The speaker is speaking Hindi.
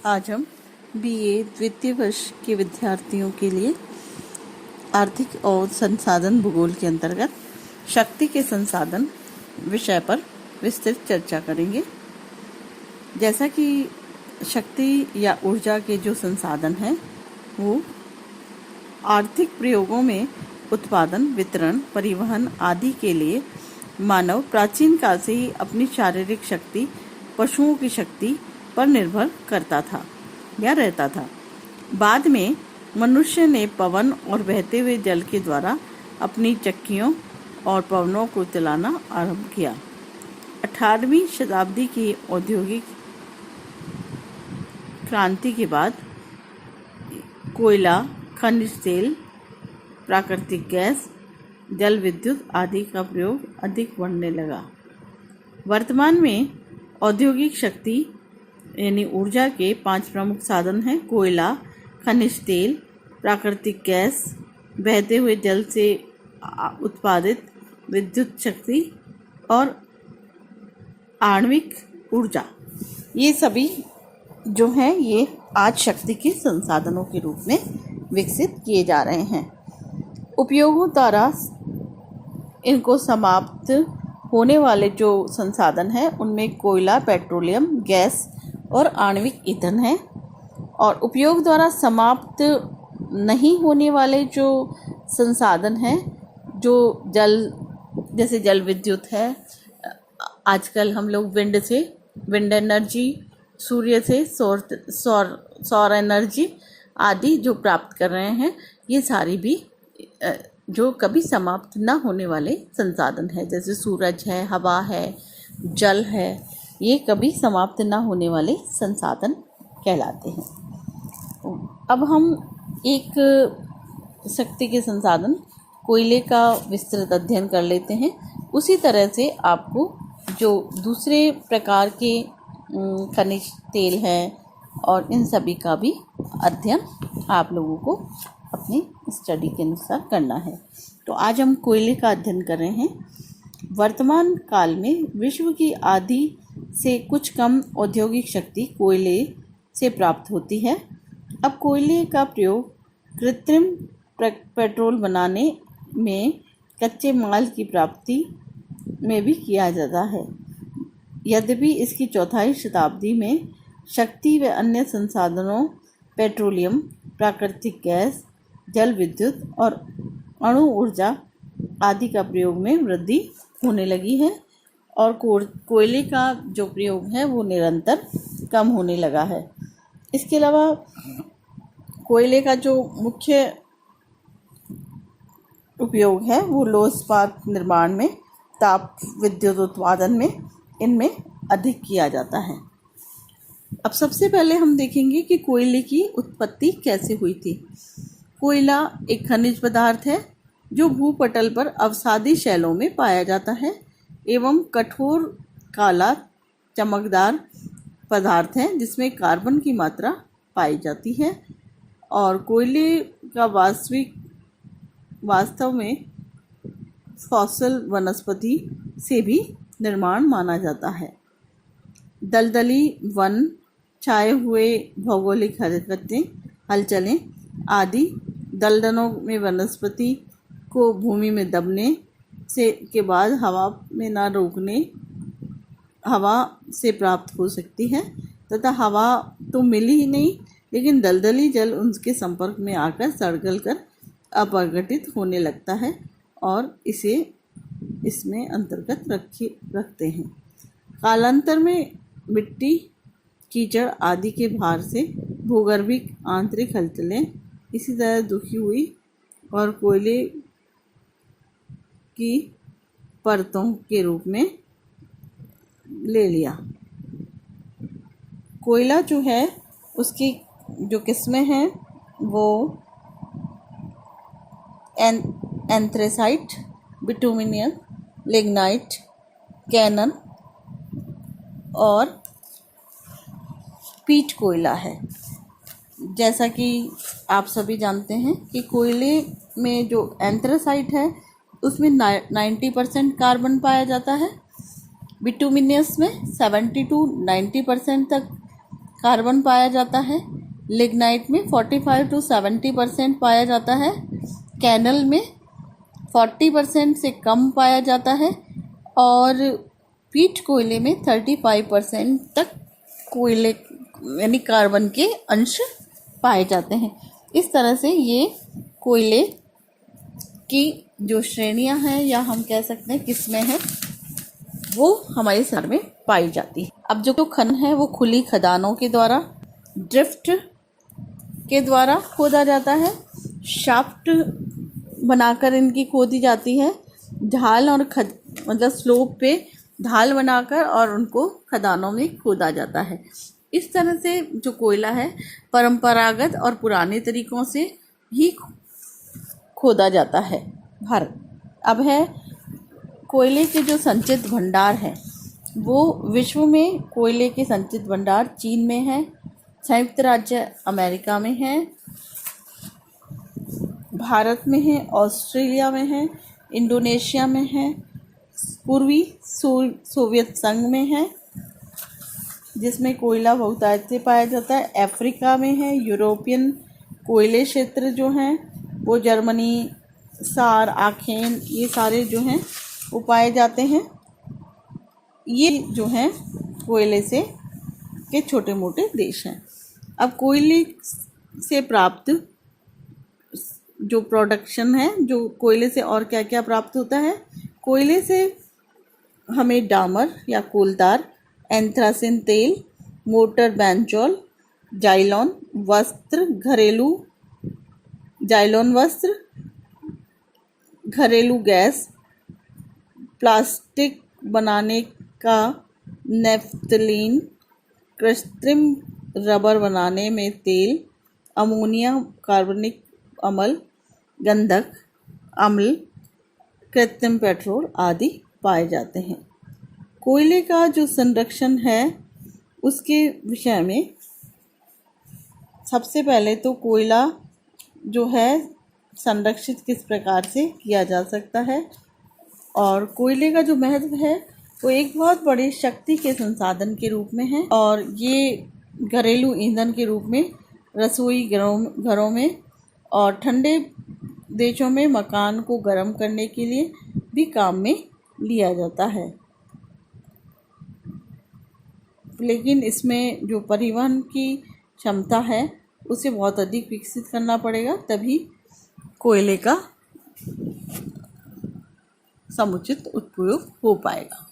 आज हम बीए द्वितीय वर्ष के विद्यार्थियों के लिए आर्थिक और संसाधन भूगोल के अंतर्गत शक्ति के संसाधन विषय पर विस्तृत चर्चा करेंगे। जैसा कि शक्ति या ऊर्जा के जो संसाधन हैं वो आर्थिक प्रयोगों में उत्पादन, वितरण, परिवहन आदि के लिए मानव प्राचीन काल से ही अपनी शारीरिक शक्ति, पशुओं की शक्ति पर निर्भर करता था या रहता था। बाद में मनुष्य ने पवन और बहते हुए जल के द्वारा अपनी चक्कियों और पवनों को चलाना आरंभ किया। 18वीं शताब्दी की औद्योगिक क्रांति के बाद कोयला, खनिज तेल, प्राकृतिक गैस, जल विद्युत आदि का प्रयोग अधिक बढ़ने लगा। वर्तमान में औद्योगिक शक्ति यानी ऊर्जा के 5 प्रमुख साधन हैं: कोयला, खनिज तेल, प्राकृतिक गैस, बहते हुए जल से उत्पादित विद्युत शक्ति और आणविक ऊर्जा। ये सभी जो हैं ये आज शक्ति के संसाधनों के रूप में विकसित किए जा रहे हैं। उपयोगों द्वारा इनको समाप्त होने वाले जो संसाधन हैं उनमें कोयला, पेट्रोलियम, गैस और आणविक ईंधन है। और उपयोग द्वारा समाप्त नहीं होने वाले जो संसाधन हैं, जो जैसे जल विद्युत है, आजकल हम लोग विंड एनर्जी, सूर्य से सौर एनर्जी आदि जो प्राप्त कर रहे हैं, ये सारी भी जो कभी समाप्त ना होने वाले संसाधन है। जैसे सूरज है, हवा है, जल है, ये कभी समाप्त ना होने वाले संसाधन कहलाते हैं। अब हम एक शक्ति के संसाधन कोयले का विस्तृत अध्ययन कर लेते हैं। उसी तरह से आपको जो दूसरे प्रकार के खनिज तेल हैं और इन सभी का भी अध्ययन आप लोगों को अपनी स्टडी के अनुसार करना है। तो आज हम कोयले का अध्ययन कर रहे हैं। वर्तमान काल में विश्व की आधी से कुछ कम औद्योगिक शक्ति कोयले से प्राप्त होती है। अब कोयले का प्रयोग कृत्रिम पेट्रोल बनाने में, कच्चे माल की प्राप्ति में भी किया जाता है। यद्यपि इसकी चौथाई शताब्दी में शक्ति व अन्य संसाधनों पेट्रोलियम, प्राकृतिक गैस, जल विद्युत और अणु ऊर्जा आदि का प्रयोग में वृद्धि होने लगी है और कोयले का जो प्रयोग है वो निरंतर कम होने लगा है। इसके अलावा कोयले का जो मुख्य उपयोग है वो लौह इस्पात निर्माण में, ताप विद्युत उत्पादन में, इनमें अधिक किया जाता है। अब सबसे पहले हम देखेंगे कि कोयले की उत्पत्ति कैसे हुई थी। कोयला एक खनिज पदार्थ है जो भूपटल पर अवसादी शैलों में पाया जाता है एवं कठोर, काला, चमकदार पदार्थ है जिसमें कार्बन की मात्रा पाई जाती है। और कोयले का वास्तव में फॉसिल वनस्पति से भी निर्माण माना जाता है। दलदली वन, छाए हुए भौगोलिक हलचलें आदि दलदलों में वनस्पति को भूमि में दबने से के बाद हवा में ना रोकने हवा से प्राप्त हो सकती है तथा हवा तो मिली ही नहीं, लेकिन दलदली जल उनके संपर्क में आकर सड़गल कर अपघटित होने लगता है और इसे इसमें अंतर्गत रखते हैं। कालांतर में मिट्टी, कीचड़ आदि के भार से भूगर्भिक आंतरिक हलचलें इसी तरह दुखी हुई और कोयले की परतों के रूप में ले लिया। कोयला जो है उसकी जो किस्में हैं वो एंथ्रेसाइट, बिटुमिनियन, लिग्नाइट, कैनन और पीट कोयला है। जैसा कि आप सभी जानते हैं कि कोयले में जो एंथ्रेसाइट है उसमें 90% कार्बन पाया जाता है। बिटुमिनियस में 70 to 90% तक कार्बन पाया जाता है। लिग्नाइट में 45 to 70% पाया जाता है। कैनल में 40% से कम पाया जाता है और पीट कोयले में 35% तक कोयले यानी कार्बन के अंश पाए जाते हैं। इस तरह से ये कोयले की जो श्रेणियां हैं या हम कह सकते हैं किस्में हैं वो हमारे शहर में पाई जाती है। अब जो खनन है वो खुली खदानों के द्वारा, ड्रिफ्ट के द्वारा खोदा जाता है। शाफ्ट बनाकर इनकी खोदी जाती है। ढाल और मतलब स्लोप पे ढाल बनाकर और उनको खदानों में खोदा जाता है। इस तरह से जो कोयला है परंपरागत और पुराने तरीकों से ही खोदा जाता है। भारत अब है कोयले के जो संचित भंडार है वो विश्व में कोयले के संचित भंडार चीन में है, संयुक्त राज्य अमेरिका में है, भारत में है, ऑस्ट्रेलिया में है, इंडोनेशिया में है, पूर्वी सोवियत संघ में है जिसमें कोयला बहुतायत से पाया जाता है, अफ्रीका में है, यूरोपियन कोयले क्षेत्र जो हैं वो जर्मनी, सार, आखेन ये सारे जो हैं वो पाए जाते हैं। ये जो हैं कोयले से के छोटे मोटे देश हैं। अब कोयले से प्राप्त जो प्रोडक्शन है, जो कोयले से और क्या क्या प्राप्त होता है, कोयले से हमें डामर या कोलतार, एंथ्रासिन तेल, मोटर बेंजोल, जाइलॉन वस्त्र, घरेलू गैस, प्लास्टिक बनाने का नेफ्थलीन, कृत्रिम रबर बनाने में तेल, अमोनिया कार्बनिक अम्ल, गंधक अम्ल, कृत्रिम पेट्रोल आदि पाए जाते हैं। कोयले का जो संरक्षण है उसके विषय में सबसे पहले तो कोयला जो है संरक्षित किस प्रकार से किया जा सकता है और कोयले का जो महत्व है वो एक बहुत बड़ी शक्ति के संसाधन के रूप में है और ये घरेलू ईंधन के रूप में रसोई घरों में और ठंडे देशों में मकान को गर्म करने के लिए भी काम में लिया जाता है। लेकिन इसमें जो परिवहन की क्षमता है उसे बहुत अधिक विकसित करना पड़ेगा, तभी कोयले का समुचित उपयोग हो पाएगा।